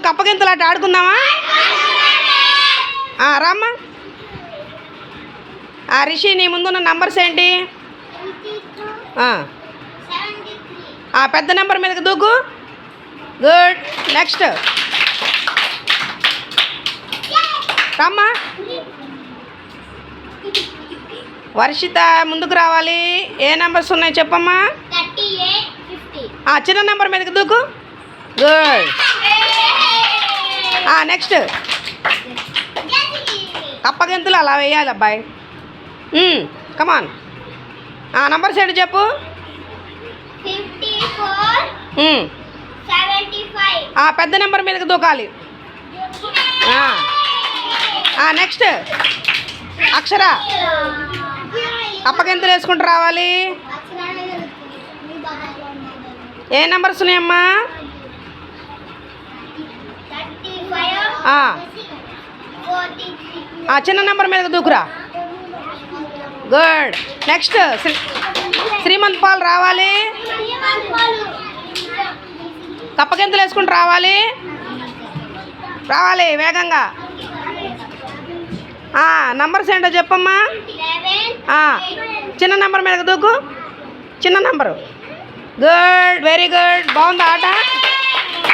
కప్పగింతలు అటు ఆడుకుందామా? రామ్మా. రిషి, నీ ముందున్న నంబర్స్ ఏంటి? పెద్ద నెంబర్ మీదకి దూకు. గుడ్. నెక్స్ట్ రామ్మా. వర్షిత ముందుకు రావాలి. ఏ నెంబర్స్ ఉన్నాయి చెప్పమ్మా? చిన్న నెంబర్ మీదకి దూకు. గుడ్. నెక్స్ట్ కప్పగింతలు అలా వేయాలి అబ్బాయి. కమాన్. నంబర్స్ ఏంటి చెప్పు? 54, 75. పెద్ద నెంబర్ మీదకి దూకాలి. నెక్స్ట్ అక్షర, కప్పగింతలు వేసుకుంటూ రావాలి. ఏ నెంబర్స్ ఉన్నాయమ్మా? 35, చిన్న నెంబర్ మీదకి దూకురా. గుడ్. నెక్స్ట్ శ్రీమంత్ పాల్ రావాలి. కప్పగింతలు వేసుకుంటూ రావాలి. వేగంగా. నంబర్స్ ఏంటో చెప్పమ్మా? 11, చిన్న నెంబర్ మీదకి దూకు. చిన్న నెంబరు. గుడ్. Very good. బాగుందా ఆట?